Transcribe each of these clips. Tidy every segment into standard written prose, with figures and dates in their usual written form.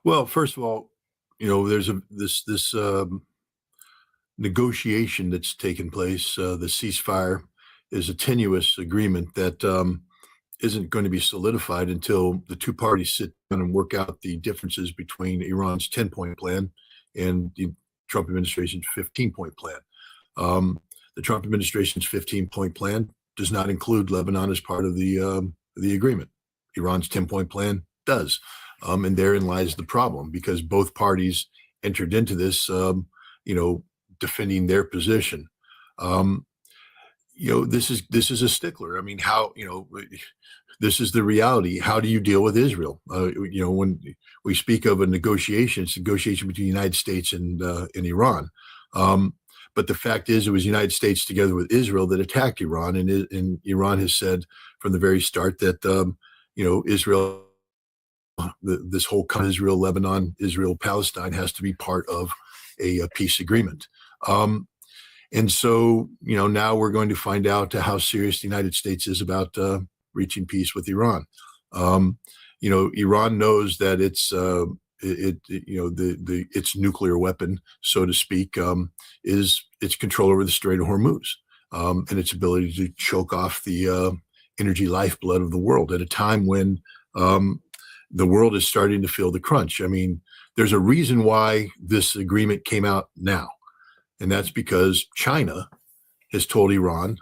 Well, first of all, there's this negotiation that's taken place. The ceasefire is a tenuous agreement that isn't going to be solidified until the two parties sit down and work out the differences between Iran's 10-point plan and the Trump administration's 15-point plan. The Trump administration's 15-point plan does not include Lebanon as part of the agreement. Iran's 10-point plan does. And therein lies the problem, because both parties entered into this, defending their position. This is a stickler. I mean, this is the reality. How do you deal with Israel? When we speak of a negotiation, it's a negotiation between the United States and Iran. But the fact is, it was the United States together with Israel that attacked Iran, and Iran has said from the very start that Israel, this whole Israel, Lebanon, Israel, Palestine has to be part of a peace agreement. And so, now we're going to find out how serious the United States is about reaching peace with Iran. Iran knows that its nuclear weapon, so to speak, is its control over the Strait of Hormuz, and its ability to choke off the energy lifeblood of the world at a time when the world is starting to feel the crunch. I mean, there's a reason why this agreement came out now, and that's because China has told Iran,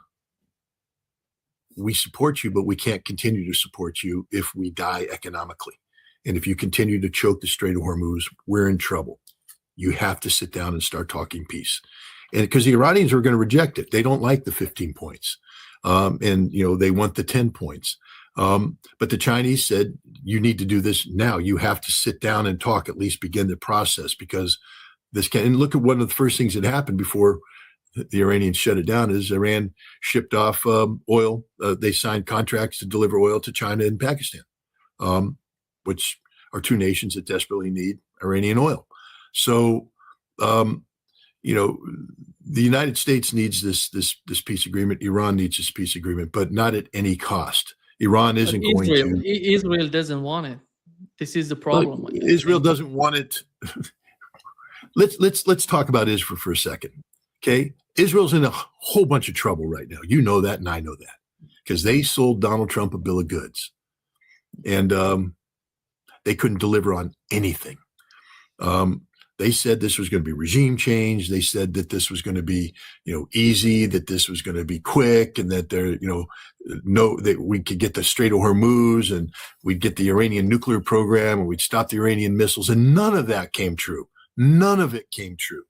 we support you, but we can't continue to support you if we die economically. And if you continue to choke the Strait of Hormuz, we're in trouble. You have to sit down and start talking peace. And because the Iranians are going to reject it. They don't like the 15 points. And they want the 10 points. But the Chinese said, you need to do this now. You have to sit down and talk, at least begin the process, because this can, and look at one of the first things that happened before the Iranians shut it down is Iran shipped off oil. They signed contracts to deliver oil to China and Pakistan, which are two nations that desperately need Iranian oil. So, the United States needs this peace agreement. Iran needs this peace agreement, but not at any cost. Iran isn't going to. Israel doesn't want it. This is the problem. Israel doesn't want it. Let's talk about Israel for a second. Okay, Israel's in a whole bunch of trouble right now. You know that, and I know that, because they sold Donald Trump a bill of goods, and they couldn't deliver on anything. They said this was going to be regime change. They said that this was going to be, easy, that this was going to be quick, and that that we could get the Strait of Hormuz, and we'd get the Iranian nuclear program, and we'd stop the Iranian missiles. And none of that came true. None of it came true.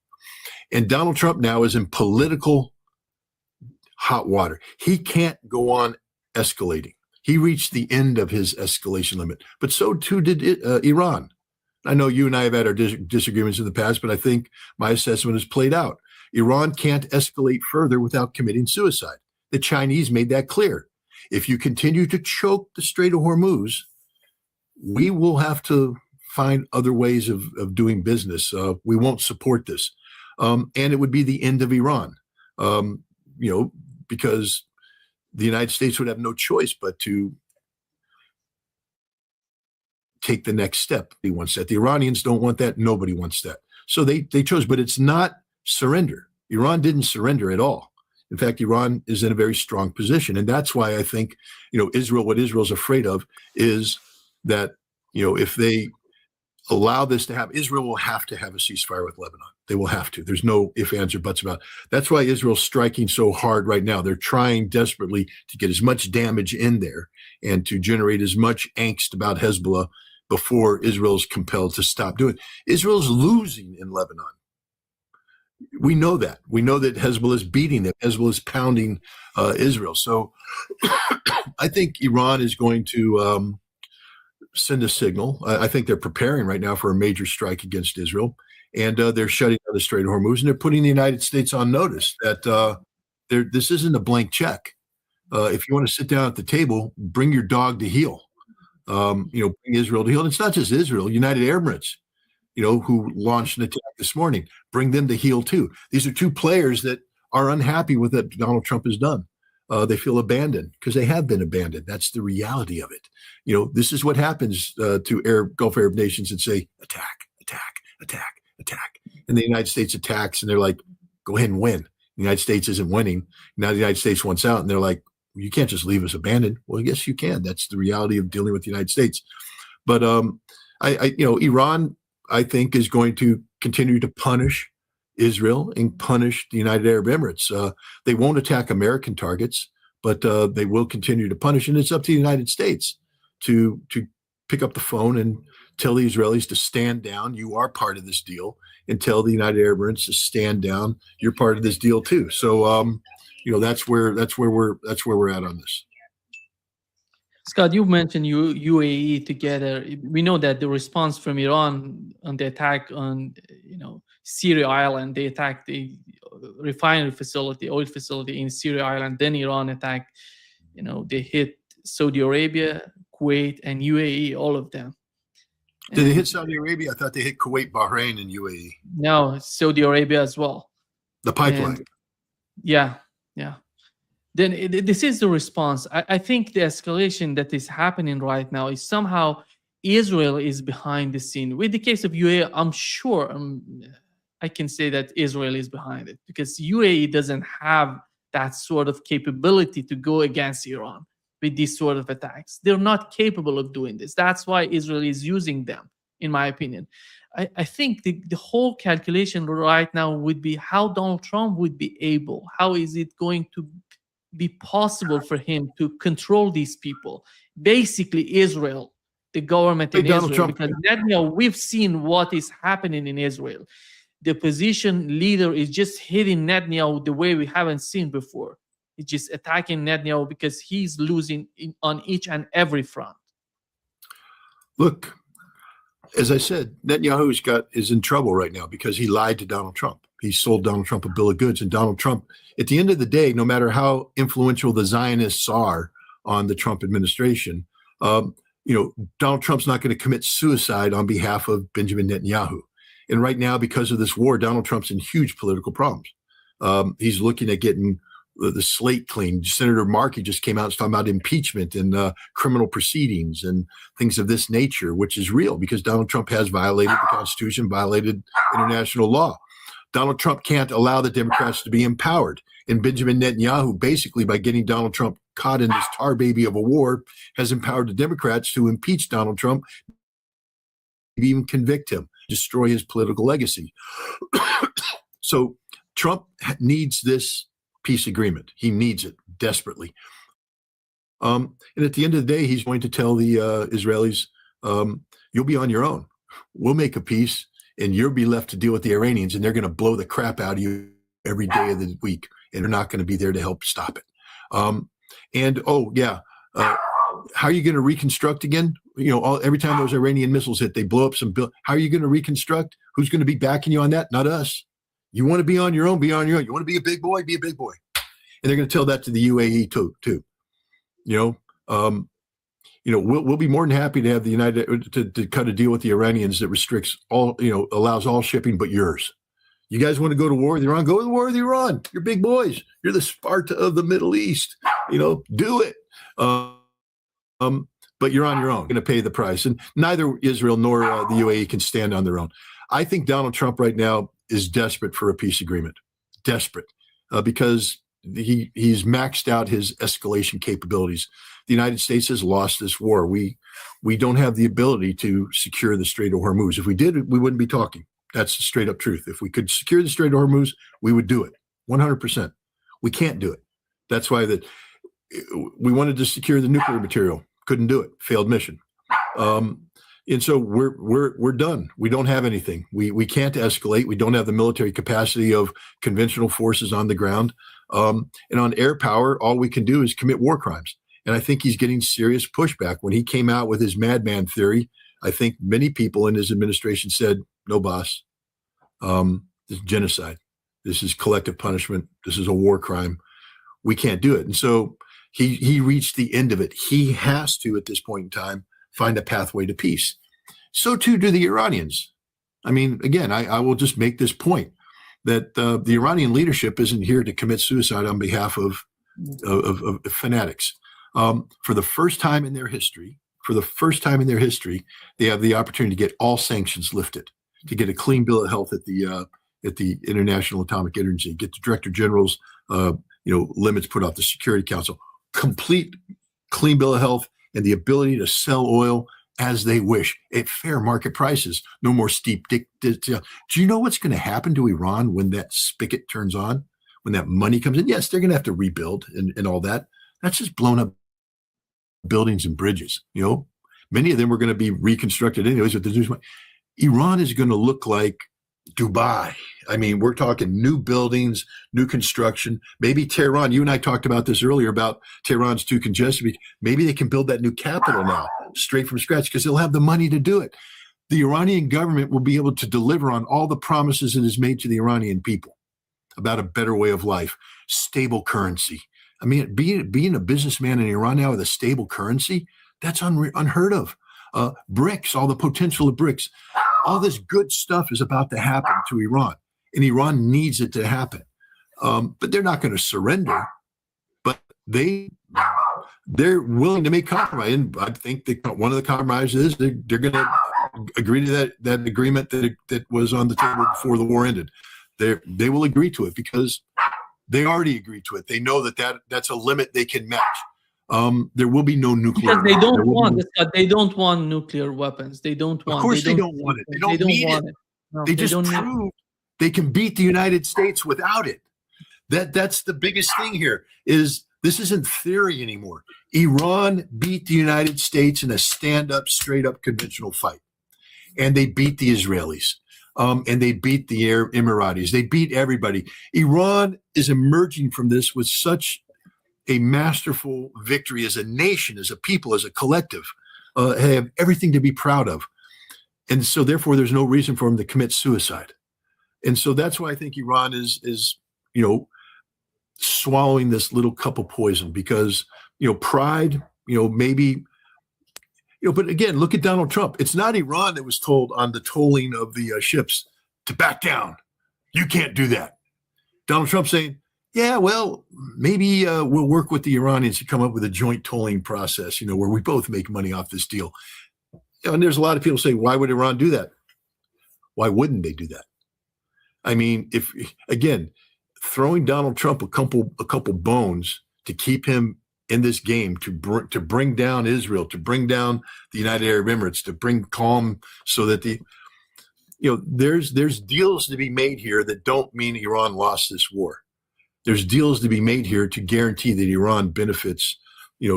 And Donald Trump now is in political hot water. He can't go on escalating. He reached the end of his escalation limit, but so too did Iran. I know you and I have had our disagreements in the past, but I think my assessment has played out. Iran can't escalate further without committing suicide. The Chinese made that clear. If you continue to choke the Strait of Hormuz, we will have to find other ways of doing business. We won't support this. And it would be the end of Iran, because the United States would have no choice but to take the next step. He wants that. The Iranians don't want that. Nobody wants that. So they chose, but it's not surrender. Iran didn't surrender at all. In fact, Iran is in a very strong position. And that's why I think, Israel, what Israel's afraid of is that, if they allow this to happen, Israel will have to have a ceasefire with Lebanon. They will have to. There's no ifs, ands, or buts about it. That's why Israel's striking so hard right now. They're trying desperately to get as much damage in there and to generate as much angst about Hezbollah before Israel's compelled to stop doing it. Israel's losing in Lebanon. We know that. We know that Hezbollah is beating them. Hezbollah is pounding Israel. So I think Iran is going to send a signal. I think they're preparing right now for a major strike against Israel, and they're shutting down the Strait of Hormuz, and they're putting the United States on notice that this isn't a blank check. If you want to sit down at the table, bring your dog to heel. Bring Israel to heel. And it's not just Israel, United Arab Emirates, who launched an attack this morning. Bring them to heel too. These are two players that are unhappy with what Donald Trump has done. they feel abandoned because they have been abandoned. That's the reality of it. This is what happens to Gulf Arab nations that say, attack, attack, attack, attack. And the United States attacks, and they're like, go ahead and win. The United States isn't winning. Now the United States wants out, and they're like, you can't just leave us abandoned. Well, yes, you can. That's the reality of dealing with the United States. But Iran, I think, is going to continue to punish Israel and punish the United Arab Emirates. They won't attack American targets, but they will continue to punish. And it's up to the United States to pick up the phone and tell the Israelis to stand down. You are part of this deal. And tell the United Arab Emirates to stand down. You're part of this deal too. So, that's where we're at on this. Scott, you mentioned UAE together. We know that the response from Iran on the attack on Syria Island, they attacked the refinery facility, oil facility in Syria Island. Then Iran attacked. They hit Saudi Arabia, Kuwait, and UAE, all of them. Did they hit Saudi Arabia? I thought they hit Kuwait, Bahrain, and UAE. No, Saudi Arabia as well. The pipeline. Yeah. Then this is the response. I think the escalation that is happening right now is somehow Israel is behind the scene. With the case of UAE, I'm sure I can say that Israel is behind it because UAE doesn't have that sort of capability to go against Iran with these sort of attacks. They're not capable of doing this. That's why Israel is using them, in my opinion. I think the whole calculation right now would be how Donald Trump would be able, how is it going to be possible for him to control these people? Basically, Israel, the government in Israel, because Netanyahu, we've seen what is happening in Israel. The opposition leader is just hitting Netanyahu the way we haven't seen before. He's just attacking Netanyahu because he's losing on each and every front. Look, as I said, Netanyahu is in trouble right now because he lied to Donald Trump. He sold Donald Trump a bill of goods, and Donald Trump, at the end of the day, no matter how influential the Zionists are on the Trump administration, Donald Trump's not going to commit suicide on behalf of Benjamin Netanyahu. And right now, because of this war, Donald Trump's in huge political problems. He's looking at getting the slate clean. Senator Markey just came out and talking about impeachment and criminal proceedings and things of this nature, which is real because Donald Trump has violated the Constitution, violated international law. Donald Trump can't allow the Democrats to be empowered. And Benjamin Netanyahu, basically by getting Donald Trump caught in this tar baby of a war, has empowered the Democrats to impeach Donald Trump, even convict him, destroy his political legacy. So Trump needs this peace agreement. He needs it desperately. And at the end of the day, he's going to tell the Israelis, you'll be on your own. We'll make a peace and you'll be left to deal with the Iranians, and they're going to blow the crap out of you every day of the week, and they're not going to be there to help stop it. How are you going to reconstruct again? Every time those Iranian missiles hit, they blow up some. How are you going to reconstruct? Who's going to be backing you on that? Not us. You want to be on your own, be on your own. You want to be a big boy, be a big boy. And they're going to tell that to the UAE too. We'll be more than happy to have the United to cut a deal with the Iranians that restricts all, allows all shipping but yours. You guys want to go to war with Iran? Go to war with Iran. You're big boys. You're the Sparta of the Middle East. Do it. But you're on your own, going to pay the price. And neither Israel nor the UAE can stand on their own. I think Donald Trump right now is desperate for a peace agreement. Desperate. Because he's maxed out his escalation capabilities. The United States has lost this war. We don't have the ability to secure the Strait of Hormuz. If we did, we wouldn't be talking. That's the straight up truth. If we could secure the Strait of Hormuz, we would do it 100%. We can't do it. That's why we wanted to secure the nuclear material. Couldn't do it. Failed mission. And so we're done. We don't have anything. We can't escalate. We don't have the military capacity of conventional forces on the ground. And on air power, all we can do is commit war crimes. And I think he's getting serious pushback. When he came out with his madman theory, I think many people in his administration said, no, boss, this is genocide. This is collective punishment. This is a war crime. We can't do it. And so he reached the end of it. He has to, at this point in time, find a pathway to peace. So too do the Iranians. I mean, again, I will just make this point that the Iranian leadership isn't here to commit suicide on behalf of of fanatics. For the first time in their history, they have the opportunity to get all sanctions lifted, to get a clean bill of health at the International Atomic Energy, get the Director General's limits put off the Security Council, complete clean bill of health, and the ability to sell oil as they wish at fair market prices. No more steep do you know what's going to happen to Iran when that spigot turns on, when that money comes in? Yes, they're going to have to rebuild and all that. That's just blown up buildings and bridges. Many of them were going to be reconstructed anyways with the news money. Iran is going to look like Dubai. I mean, we're talking new buildings, new construction. Maybe Tehran, you and I talked about this earlier about Tehran's too congested. Maybe they can build that new capital now straight from scratch because they'll have the money to do it. The Iranian government will be able to deliver on all the promises it has made to the Iranian people about a better way of life, stable currency. I mean, being a businessman in Iran now with a stable currency, that's unheard of. BRICS, all the potential of BRICS, all this good stuff is about to happen to Iran, and Iran needs it to happen. But they're not going to surrender. But they're willing to make compromise, and I think that one of the compromises is they're going to agree to that agreement that was on the table before the war ended. They will agree to it because they already agreed to it. They know that's a limit they can match. There will be no nuclear. Because they don't want nuclear weapons. They don't want. Of course, they don't want it. They don't need it. No, they just proved they can beat the United States without it. That's the biggest thing here. Is this isn't theory anymore. Iran beat the United States in a stand-up, straight-up conventional fight, and they beat the Israelis. And they beat the Emiratis. They beat everybody. Iran is emerging from this with such a masterful victory as a nation, as a people, as a collective. Have everything to be proud of. And so therefore there's no reason for them to commit suicide. And so that's why I think Iran is swallowing this little cup of poison because, pride, maybe, but again, look at Donald Trump. It's not Iran that was told on the tolling of the ships to back down. You can't do that. Donald Trump saying, yeah, well, maybe we'll work with the Iranians to come up with a joint tolling process, where we both make money off this deal. And there's a lot of people saying, why would Iran do that? Why wouldn't they do that? I mean, if again, throwing Donald Trump a couple bones to keep him in this game, to bring down Israel, to bring down the United Arab Emirates, to bring calm so that there's deals to be made here that don't mean Iran lost this war. There's deals to be made here to guarantee that Iran benefits,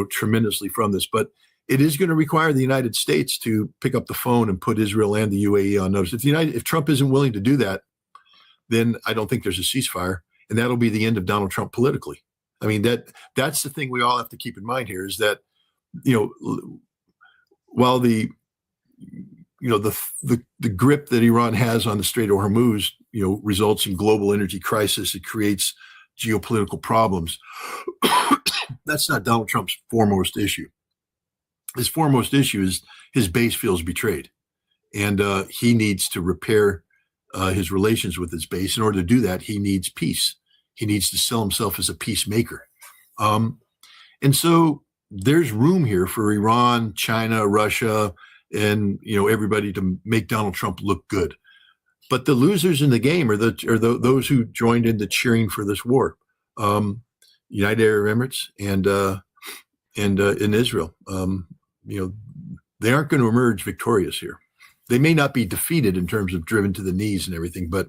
tremendously from this. But it is going to require the United States to pick up the phone and put Israel and the UAE on notice. If Trump isn't willing to do that, then I don't think there's a ceasefire, and that'll be the end of Donald Trump politically. I mean, that's the thing we all have to keep in mind here is that, while the grip that Iran has on the Strait of Hormuz, results in global energy crisis, it creates geopolitical problems. That's not Donald Trump's foremost issue. His foremost issue is his base feels betrayed, and he needs to repair his relations with his base. In order to do that, he needs peace. He needs to sell himself as a peacemaker. And so there's room here for Iran, China, Russia, and everybody to make Donald Trump look good. But the losers in the game are those who joined in the cheering for this war. United Arab Emirates and in Israel. They aren't going to emerge victorious here. They may not be defeated in terms of driven to the knees and everything, but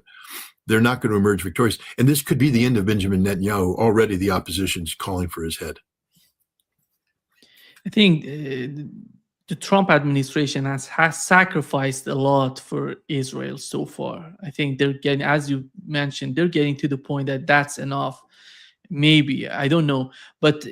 they're not going to emerge victorious. And this could be the end of Benjamin Netanyahu. Already the opposition's calling for his head. I think the Trump administration has sacrificed a lot for Israel so far. I think they're getting, as you mentioned, they're getting to the point that that's enough. Maybe, I don't know. But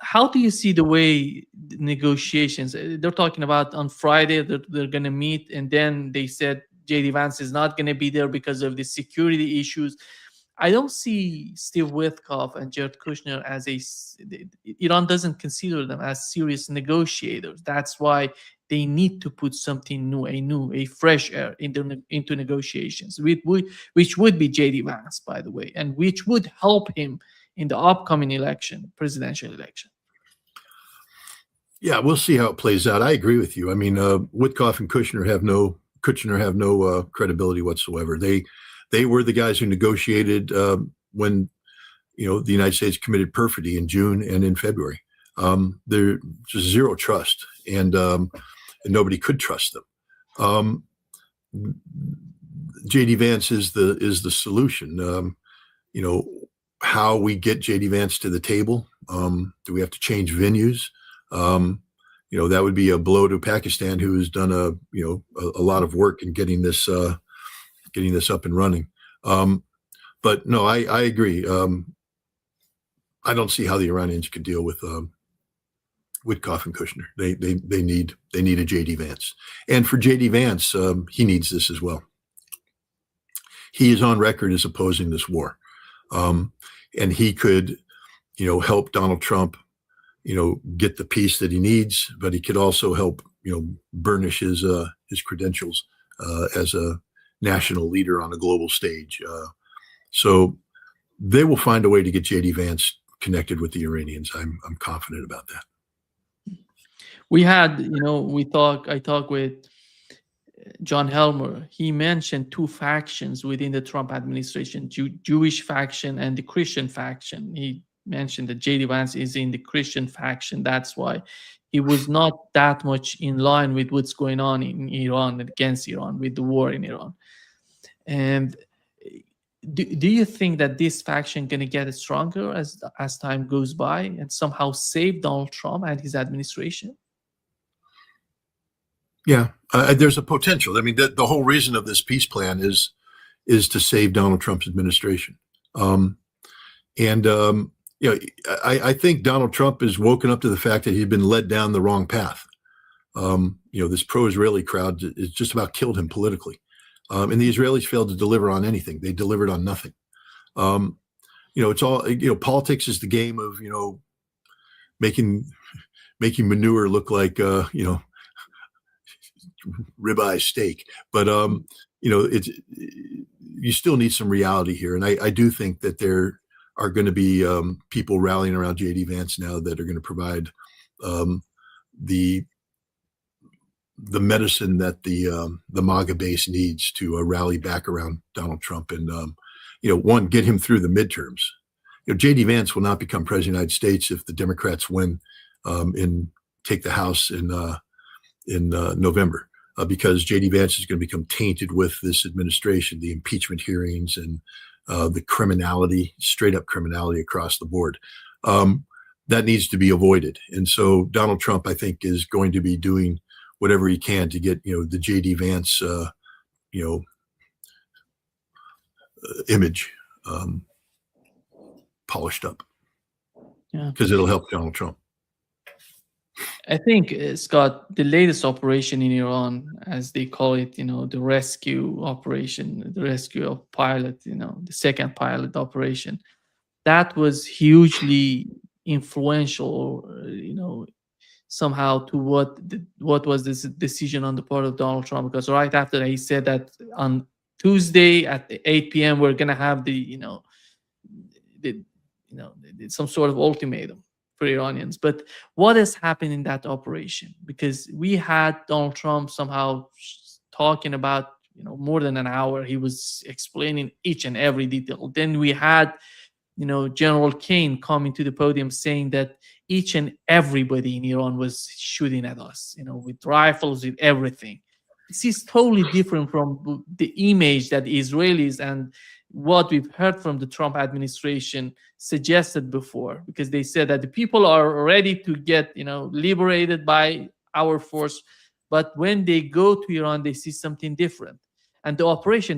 how do you see the way negotiations? They're talking about on Friday that they're going to meet, and then they said J.D. Vance is not going to be there because of the security issues. I don't see Steve Witkoff and Jared Kushner as Iran doesn't consider them as serious negotiators. That's why they need to put something new, a fresh air into negotiations, which would be J.D. Vance, by the way, and which would help him in the upcoming election, presidential election? Yeah, we'll see how it plays out. I agree with you. I mean, Witkoff and Kushner have no credibility whatsoever. They were the guys who negotiated when the United States committed perfidy in June and in February. There's just zero trust, and nobody could trust them. J.D. Vance is the solution. How we get J.D. Vance to the table? Do we have to change venues? That would be a blow to Pakistan, who has done a lot of work in getting this up and running. But no, I agree. I don't see how the Iranians could deal with Witkoff and Kushner. They need a J.D. Vance, and for J.D. Vance, he needs this as well. He is on record as opposing this war, and he could, help Donald Trump, get the peace that he needs, but he could also help, burnish his credentials as a national leader on a global stage. So they will find a way to get J.D. Vance connected with the Iranians. I'm confident about that. We had, I talked with John Helmer. He mentioned two factions within the Trump administration, Jewish faction and the Christian faction. He mentioned that J.D. Vance is in the Christian faction. That's why he was not that much in line with what's going on in Iran and against Iran with the war in Iran. And do you think that this faction going to get stronger as time goes by and somehow save Donald Trump and his administration? Yeah, there's a potential. I mean, the whole reason of this peace plan is to save Donald Trump's administration. I think Donald Trump has woken up to the fact that he'd been led down the wrong path. This pro-Israeli crowd has just about killed him politically. And the Israelis failed to deliver on anything. They delivered on nothing. It's all, politics is the game of, making manure look like, ribeye steak. But, you still need some reality here. And I do think that there are going to be people rallying around J.D. Vance now that are going to provide the medicine that the MAGA base needs to rally back around Donald Trump and, one, get him through the midterms. J.D. Vance will not become president of the United States if the Democrats win and take the House in November, because J.D. Vance is going to become tainted with this administration, the impeachment hearings and the criminality, straight up criminality across the board. That needs to be avoided. And so Donald Trump, I think, is going to be doing whatever he can to get, the J.D. Vance, image polished up. Yeah, because it'll help Donald Trump. I think, Scott, the latest operation in Iran, as they call it, the rescue operation, the rescue of pilot, the second pilot operation, that was hugely influential, somehow to what was this decision on the part of Donald Trump, because right after that, he said that on Tuesday at 8 p.m. we're gonna have some sort of ultimatum for Iranians. But what has happened in that operation? Because we had Donald Trump somehow talking about more than an hour. He was explaining each and every detail. Then we had General Kane coming to the podium saying that each and everybody in Iran was shooting at us, with rifles, with everything. This is totally different from the image that Israelis and what we've heard from the Trump administration suggested before, because they said that the people are ready to get, liberated by our force. But when they go to Iran, they see something different. And the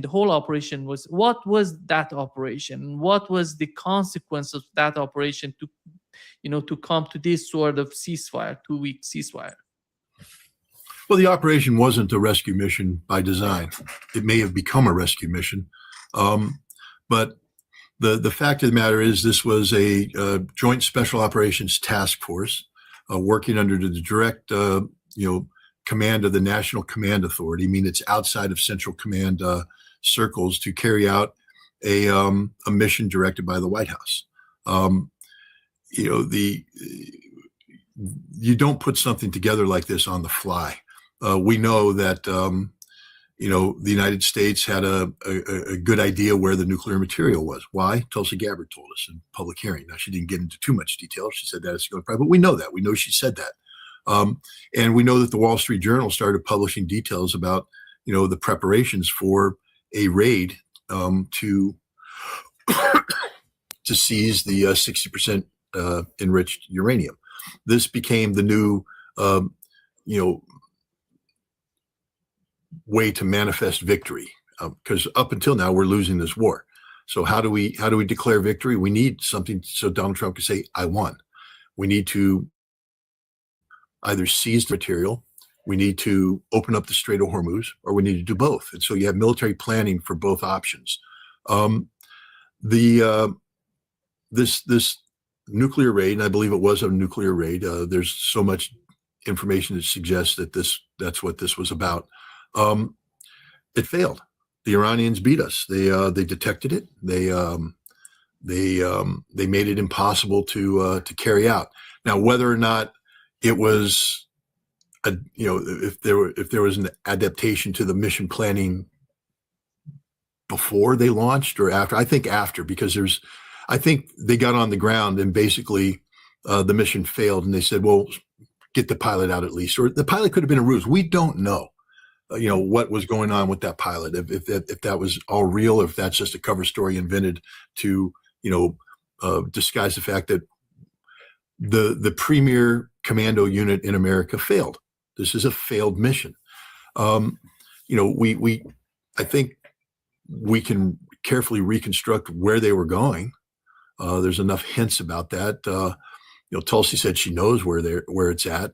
whole operation was, what was that operation? What was the consequence of that operation to come to this sort of ceasefire, 2-week ceasefire? Well, the operation wasn't a rescue mission by design. It may have become a rescue mission. But the fact of the matter is this was a joint special operations task force working under the direct, command of the National Command Authority. I mean, it's outside of Central Command circles to carry out a mission directed by the White House. You know, you don't put something together like this on the fly. We know that, you know, the United States had a good idea where the nuclear material was. Why? Tulsi Gabbard told us in public hearing. Now, she didn't get into too much detail. She said that it's going to private, but we know that. We know she said that. And we know that the Wall Street Journal started publishing details about, you know, the preparations for a raid to seize the 60% enriched uranium. This became the new, you know, way to manifest victory, because up until now we're losing this war. So how do we declare victory? We need something so Donald Trump can say, "I won." We need to either seize the material, we need to open up the Strait of Hormuz, or we need to do both. And so you have military planning for both options. This nuclear raid, and I believe it was a nuclear raid. There's so much information that suggests that that's what this was about. It failed. The Iranians beat us. They detected it. They made it impossible to carry out. Now, whether or not it was you know, if there was an adaptation to the mission planning before they launched or after, I think after, because I think they got on the ground and basically the mission failed, and they said, well, get the pilot out at least, or the pilot could have been a ruse. We don't know, you know, what was going on with that pilot, if that was all real, if that's just a cover story invented to, you know, disguise the fact that the premier commando unit in America failed. This is a failed mission. You know, I think we can carefully reconstruct where they were going. There's enough hints about that. You know, Tulsi said she knows where it's at.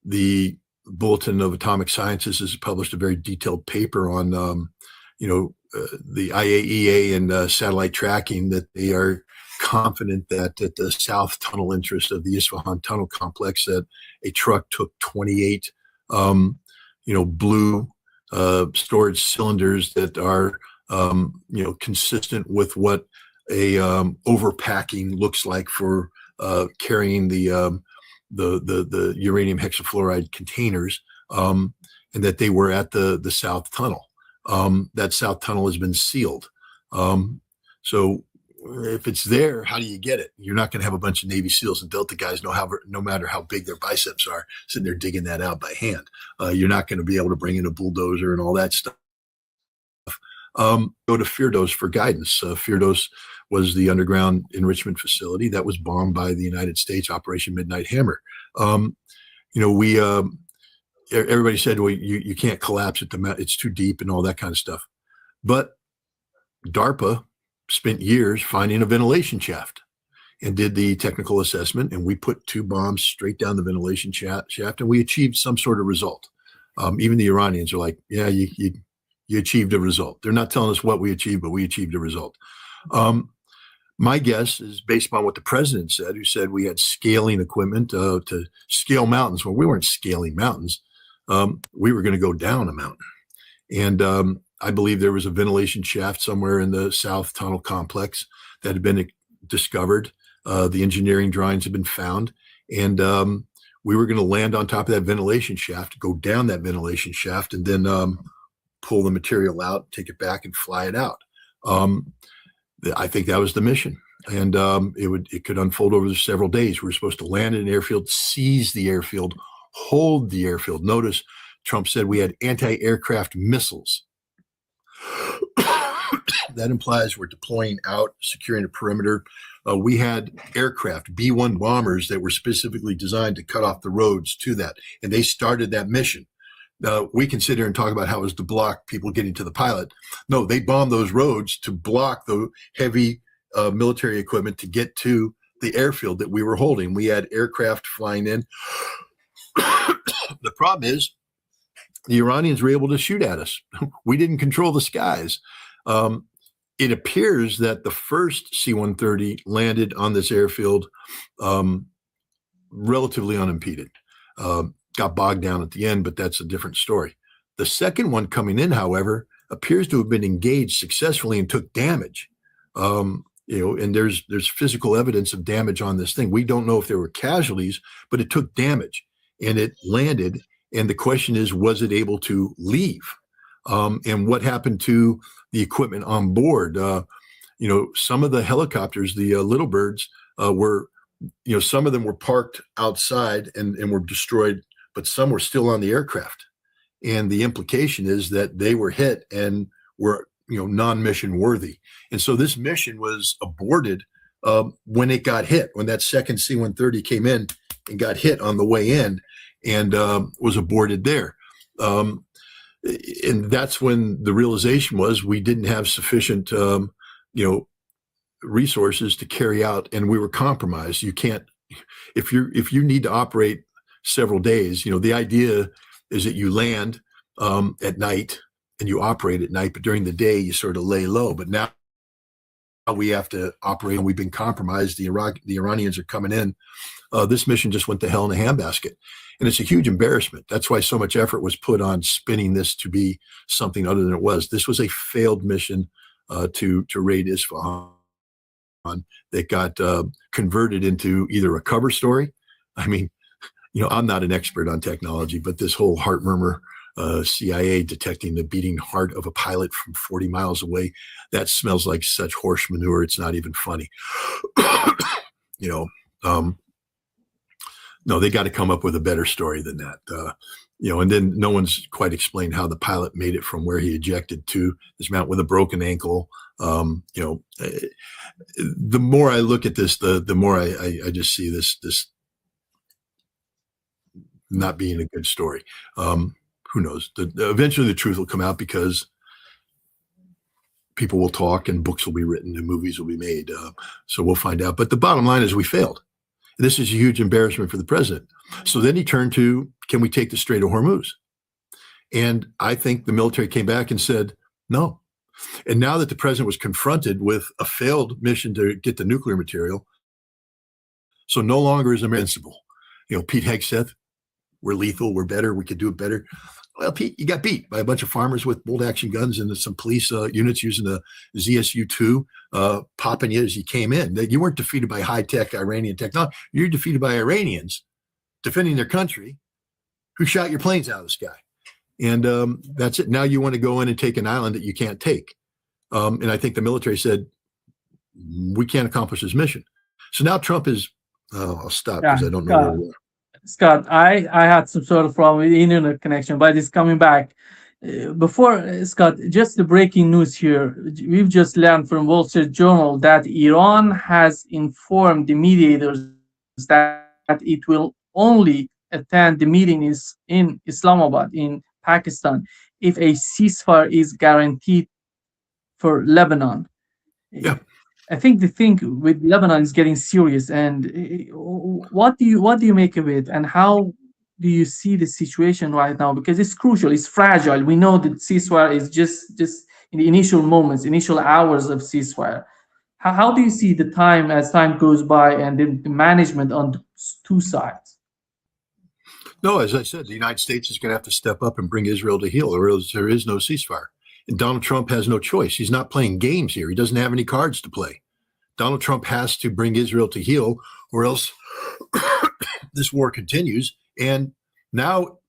The Bulletin of Atomic Sciences has published a very detailed paper on, you know, the IAEA and satellite tracking, that they are confident that at the south tunnel interest of the Isfahan tunnel complex, that a truck took 28, you know, blue storage cylinders that are, you know, consistent with what a overpacking looks like for carrying the uranium hexafluoride containers, and that they were at the south tunnel. That south tunnel has been sealed. So if it's there, how do you get it? You're not going to have a bunch of Navy SEALs and Delta guys, no matter how big their biceps are, sitting there digging that out by hand. You're not going to be able to bring in a bulldozer and all that stuff. Go to Firdos for guidance. Firdos was the underground enrichment facility that was bombed by the United States, Operation Midnight Hammer. You know, everybody said, well, you can't collapse it. It's too deep and all that kind of stuff. But DARPA spent years finding a ventilation shaft and did the technical assessment, and we put 2 bombs straight down the ventilation shaft, and we achieved some sort of result. Even the Iranians are like, yeah, you achieved a result. They're not telling us what we achieved, but we achieved a result. My guess is based upon what the president said, who said we had scaling equipment to scale mountains. Well, we weren't scaling mountains. We were going to go down a mountain. And I believe there was a ventilation shaft somewhere in the South Tunnel complex that had been discovered. The engineering drawings had been found. And we were going to land on top of that ventilation shaft, go down that ventilation shaft, and then pull the material out, take it back, and fly it out. I think that was the mission. And it could unfold over several days. We were supposed to land in an airfield, seize the airfield, hold the airfield. Notice Trump said we had anti-aircraft missiles. That implies we're deploying out, securing a perimeter. We had aircraft, B-1 bombers, that were specifically designed to cut off the roads to that. And they started that mission. We can sit here and talk about how it was to block people getting to the pilot. No, they bombed those roads to block the heavy military equipment to get to the airfield that we were holding. We had aircraft flying in. The problem is the Iranians were able to shoot at us. We didn't control the skies. It appears that the first C-130 landed on this airfield relatively unimpeded. Got bogged down at the end, but that's a different story. The second one coming in, however, appears to have been engaged successfully and took damage. And there's physical evidence of damage on this thing. We don't know if there were casualties, but it took damage and it landed. And the question is, was it able to leave? And what happened to the equipment on board? Some of the helicopters, the little birds, were, some of them were parked outside and were destroyed, but some were still on the aircraft. And the implication is that they were hit and were, non-mission worthy. And so this mission was aborted when it got hit, when that second C-130 came in and got hit on the way in and was aborted there. And that's when the realization was we didn't have sufficient, resources to carry out, and we were compromised. You can't, if you need to operate several days, the idea is that you land at night and you operate at night, but during the day you sort of lay low. But now we have to operate, and we've been compromised. The Iranians are coming in. This mission just went to hell in a handbasket, and it's a huge embarrassment. That's why so much effort was put on spinning this to be something other than it was. This was a failed mission to raid Isfahan that got converted into either a cover story. I mean, I'm not an expert on technology, but this whole heart murmur, CIA detecting the beating heart of a pilot from 40 miles away, that smells like such horse manure. It's not even funny. No, they got to come up with a better story than that. And then no one's quite explained how the pilot made it from where he ejected to this mountain with a broken ankle. The more I look at this, the more I just see this not being a good story. Who knows? Eventually the truth will come out because people will talk and books will be written and movies will be made. So we'll find out. But the bottom line is we failed. This is a huge embarrassment for the president. So then he turned to, can we take the Strait of Hormuz? And I think the military came back and said, no. And now that the president was confronted with a failed mission to get the nuclear material, so no longer is invincible. Pete Hegseth, we're lethal, we're better, we could do it better. Well, Pete, you got beat by a bunch of farmers with bolt action guns and some police units using the ZSU-2 popping you as you came in. You weren't defeated by high-tech Iranian technology. You're defeated by Iranians defending their country who shot your planes out of the sky. And that's it. Now you want to go in and take an island that you can't take. And I think the military said, we can't accomplish this mission. So now Trump is, I'll stop because I don't know where we are. Scott, I had some sort of problem with the internet connection, but it's coming back. Before, Scott, just the breaking news here. We've just learned from Wall Street Journal that Iran has informed the mediators that it will only attend the meeting in Islamabad, in Pakistan, if a ceasefire is guaranteed for Lebanon. Yeah. I think the thing with Lebanon is getting serious. And what do you make of it, and how do you see the situation right now? Because it's crucial, it's fragile. We know that ceasefire is just in the initial moments, initial hours of ceasefire. How do you see the time as time goes by and the management on the two sides? No, as I said, the United States is going to have to step up and bring Israel to heel, or else there is no ceasefire. And Donald Trump has no choice. He's not playing games here. He doesn't have any cards to play. Donald Trump has to bring Israel to heel, or else this war continues. And now,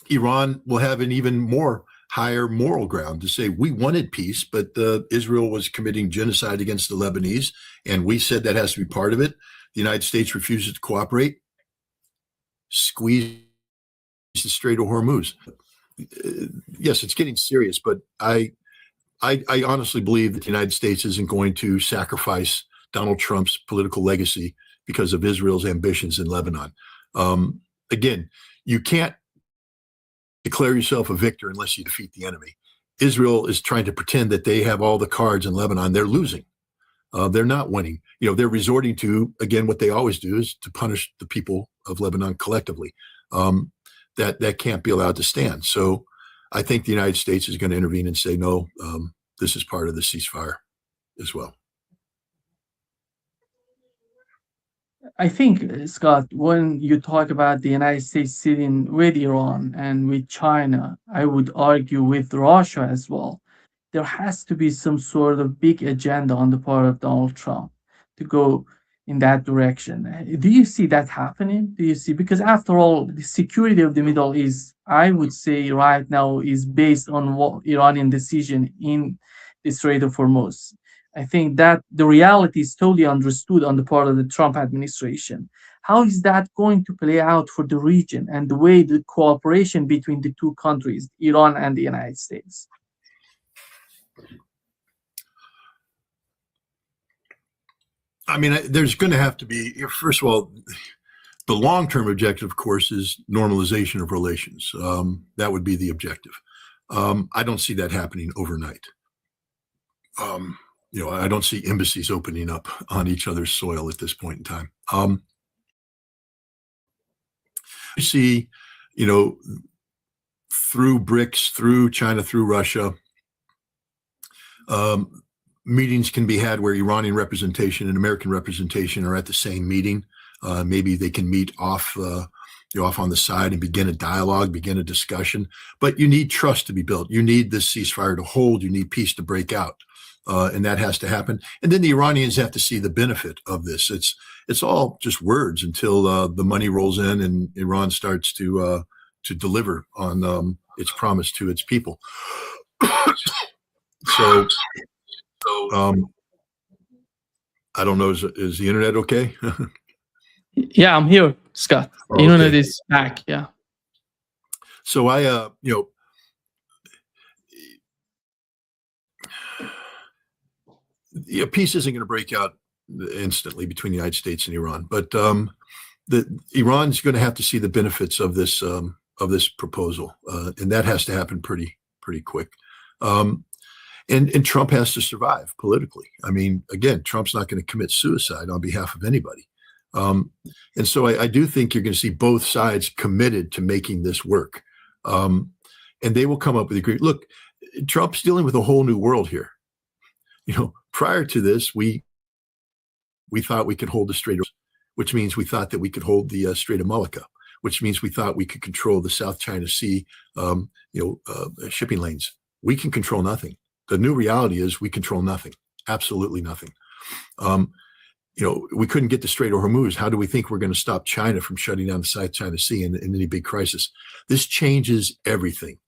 Iran will have an even more higher moral ground to say we wanted peace, but Israel was committing genocide against the Lebanese, and we said that has to be part of it. The United States refuses to cooperate. Squeeze the Strait of Hormuz. Yes, it's getting serious, but I honestly believe that the United States isn't going to sacrifice Donald Trump's political legacy because of Israel's ambitions in Lebanon. Again, you can't declare yourself a victor unless you defeat the enemy. Israel is trying to pretend that they have all the cards in Lebanon. They're losing. They're not winning. They're resorting to, again, what they always do is to punish the people of Lebanon collectively. That can't be allowed to stand. So I think the United States is going to intervene and say, no, this is part of the ceasefire as well. I think, Scott, when you talk about the United States sitting with Iran and with China, I would argue with Russia as well. there has to be some sort of big agenda on the part of Donald Trump to go in that direction. Do you see that happening? Do you see? Because after all, the security of the Middle East, I would say right now, is based on what Iranian decision in the Strait of Hormuz. I think that the reality is totally understood on the part of the Trump administration. How is that going to play out for the region and the way the cooperation between the two countries, Iran and the United States? I mean, there's going to have to be, first of all, the long-term objective, of course, is normalization of relations. That would be the objective. I don't see that happening overnight. I don't see embassies opening up on each other's soil at this point in time. You see, through BRICS, through China, through Russia, meetings can be had where Iranian representation and American representation are at the same meeting. Maybe they can meet off on the side and begin a dialogue, begin a discussion. But you need trust to be built. You need this ceasefire to hold. You need peace to break out. And that has to happen. And then the Iranians have to see the benefit of this. It's all just words until the money rolls in and Iran starts to deliver on its promise to its people. So I don't know. Is the internet okay? Yeah, I'm here, Scott. Okay. Internet is back. Yeah. So peace isn't going to break out instantly between the United States and Iran, but Iran's going to have to see the benefits of this proposal, and that has to happen pretty quick. And Trump has to survive politically. I mean, again, Trump's not going to commit suicide on behalf of anybody. And so I do think you're going to see both sides committed to making this work. And they will come up with agreement. Look, Trump's dealing with a whole new world here. Prior to this, we thought we could hold the Strait of Hormuz, which means we thought that we could hold the Strait of Malacca, which means we thought we could control the South China Sea, shipping lanes. We can control nothing. The new reality is we control nothing, absolutely nothing. We couldn't get the Strait of Hormuz. How do we think we're going to stop China from shutting down the South China Sea in any big crisis? This changes everything.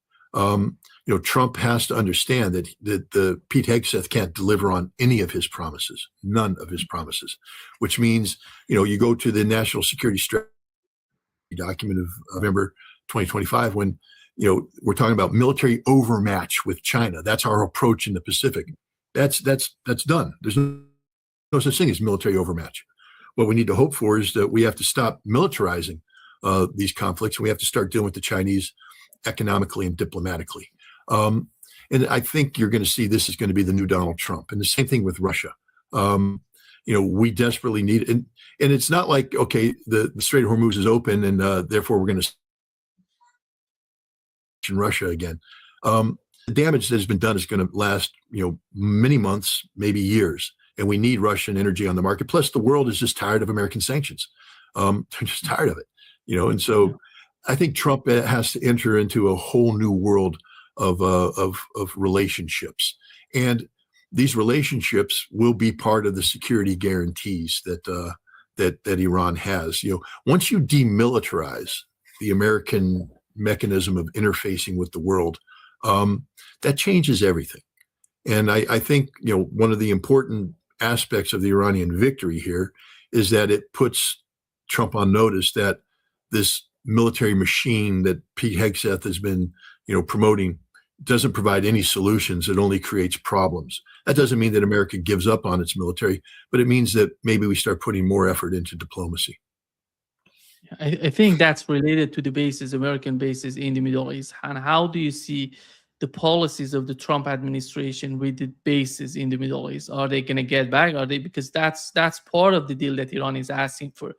Trump has to understand that the Pete Hegseth can't deliver on any of his promises, none of his promises, which means, you go to the National Security Strategy document of November 2025 when, we're talking about military overmatch with China. That's our approach in the Pacific. That's done. There's no such thing as military overmatch. What we need to hope for is that we have to stop militarizing these conflicts, and we have to start dealing with the Chinese economically and diplomatically. And I think you're going to see this is going to be the new Donald Trump. And the same thing with Russia. We desperately need it. And it's not like, okay, the Strait of Hormuz is open and therefore we're going to in Russia again. The damage that has been done is going to last, many months, maybe years. And we need Russian energy on the market. Plus, the world is just tired of American sanctions. They're just tired of it, And so I think Trump has to enter into a whole new world of relationships, and these relationships will be part of the security guarantees that Iran has. Once you demilitarize the American mechanism of interfacing with the world, that changes everything. And I think one of the important aspects of the Iranian victory here is that it puts Trump on notice that this military machine that Pete Hegseth has been promoting doesn't provide any solutions. It only creates problems. That doesn't mean that America gives up on its military, but it means that maybe we start putting more effort into diplomacy. I think that's related to the bases, American bases in the Middle East. And how do you see the policies of the Trump administration with the bases in the Middle East? Are they going to get back? Are they, because that's part of the deal that Iran is asking for.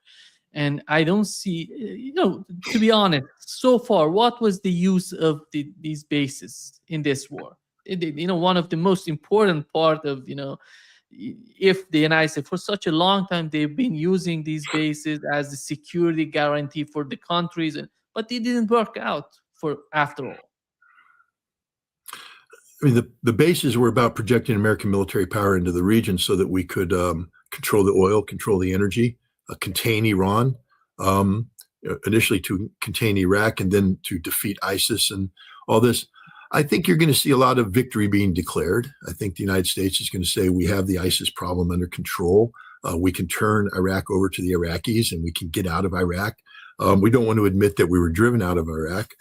And I don't see, to be honest, so far, what was the use of these bases in this war? One of the most important part of, if the United States, for such a long time, they've been using these bases as a security guarantee for the countries, but it didn't work out after all. I mean, the bases were about projecting American military power into the region so that we could control the oil, control the energy, contain Iran, initially to contain Iraq, and then to defeat ISIS and all this. I think you're going to see a lot of victory being declared. I think the United States is going to say we have the ISIS problem under control. We can turn Iraq over to the Iraqis and we can get out of Iraq. We don't want to admit that we were driven out of Iraq.